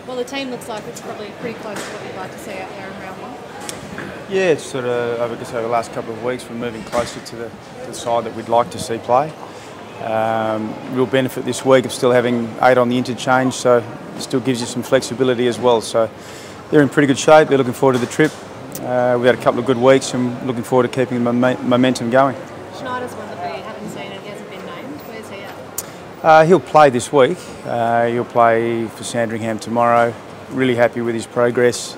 Well, the team looks like it's probably pretty close to what you'd like to see out there in round one. Yeah, it's sort of, I guess over the last couple of weeks we're moving closer to the side that we'd like to see play. Real benefit this week of still having 8 on the interchange, so it still gives you some flexibility as well. So they're in pretty good shape, they're looking forward to the trip. We've had a couple of good weeks and looking forward to keeping the momentum going. Schneider's one that we haven't seen and he hasn't been named. Where's he at? He'll play this week. He'll play for Sandringham tomorrow. Really happy with his progress.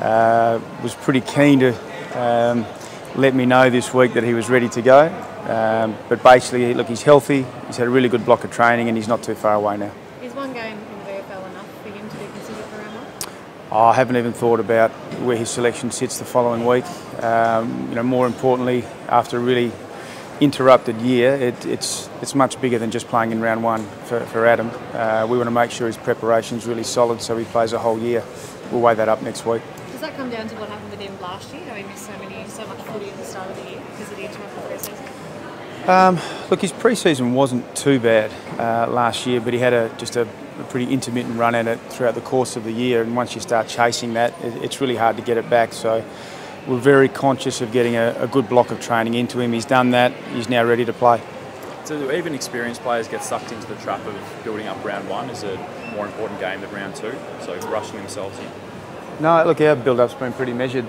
Was pretty keen to let me know this week that he was ready to go. But basically, look, he's healthy. He's had a really good block of training and he's not too far away now. Is one game in the VFL enough for him to be considered for round one? I haven't even thought about where his selection sits the following week. More importantly, after a really interrupted year, it's much bigger than just playing in round one for Adam. We want to make sure his preparation's really solid so he plays a whole year. We'll weigh that up next week. Does that come down to what happened with him last year? He missed so much footy at the start of the year because of the interrupted pre-season? Look, his pre-season wasn't too bad last year, but he had just a pretty intermittent run at it throughout the course of the year, and once you start chasing that, it's really hard to get it back. So we're very conscious of getting a good block of training into him. He's done that. He's now ready to play. Do even experienced players get sucked into the trap of building up round one? Is it a more important game than round two? So rushing themselves in? No, look, our build-up's been pretty measured.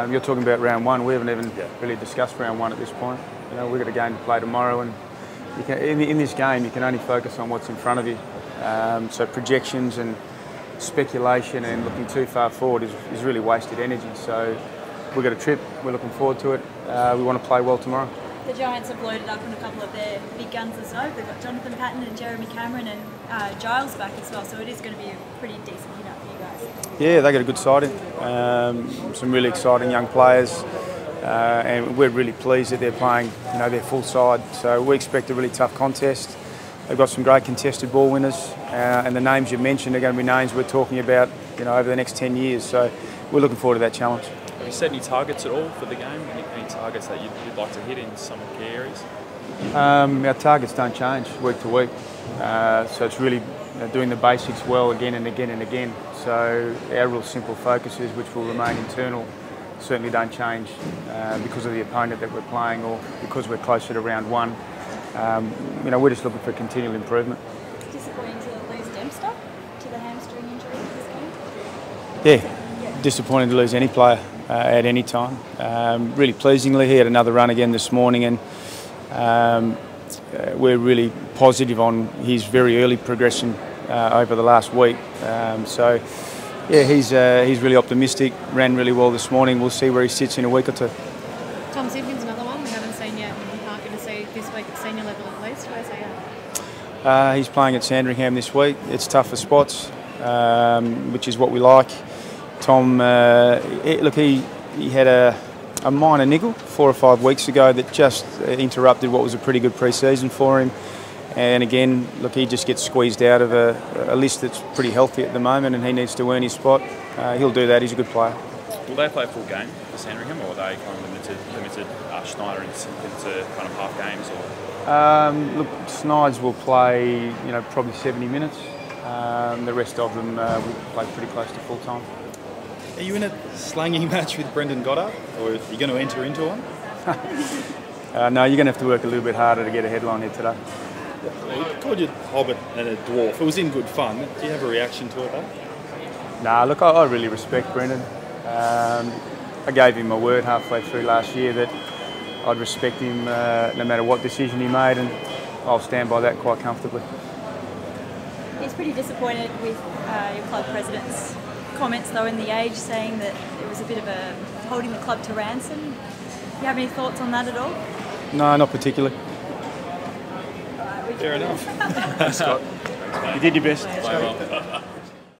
You're talking about round one. We haven't even really discussed round one at this point. We've got a game to play tomorrow, and in this game you can only focus on what's in front of you. So projections and speculation and looking too far forward is really wasted energy. So we've got a trip. We're looking forward to it. We want to play well tomorrow. The Giants have loaded up on a couple of their big guns as well. They've got Jonathan Patton and Jeremy Cameron and Giles back as well, so it is going to be a pretty decent hit up for you guys. Yeah, they got a good side in. Some really exciting young players, and we're really pleased that they're playing their full side. So we expect a really tough contest. They've got some great contested ball winners, and the names you mentioned are going to be names we're talking about over the next 10 years. So we're looking forward to that challenge. Have you set any targets at all for the game? Any targets that you'd like to hit in some key areas? Our targets don't change week to week, so it's really doing the basics well again and again and again. So our real simple focuses, which will remain internal, certainly don't change because of the opponent that we're playing or because we're closer to round one. We're just looking for continual improvement. Disappointing to lose Dempster to the hamstring injury this game? Yeah, disappointing to lose any player at any time. Really pleasingly, he had another run again this morning, and we're really positive on his very early progression over the last week. He's really optimistic, ran really well this morning. We'll see where he sits in a week or two. Tom Simpkins, another one we haven't seen yet. We're not going to see this week at senior level at least. Where's he at? He's playing at Sandringham this week. It's tougher spots, which is what we like. Tom, he had a minor niggle 4 or 5 weeks ago that just interrupted what was a pretty good pre-season for him. And again, he just gets squeezed out of a list that's pretty healthy at the moment, and he needs to earn his spot. He'll do that. He's a good player. Will they play a full game for Sandringham, or are they kind of limited Schneider and Simpkins to kind of half games? Or? Snides will play, probably 70 minutes. The rest of them will play pretty close to full time. Are you in a slanging match with Brendan Goddard, or are you going to enter into one? No, you're going to have to work a little bit harder to get a headline here today. He called you Hobbit and a dwarf. It was in good fun. Do you have a reaction to it, though? Nah, look, I really respect Brendan. I gave him my word halfway through last year that I'd respect him no matter what decision he made, and I'll stand by that quite comfortably. He's pretty disappointed with your club president's comments, though, in The Age, saying that it was a bit of a holding the club to ransom. Do you have any thoughts on that at all? No, not particularly. Fair enough. Thanks, Scott. You did your best. Play well.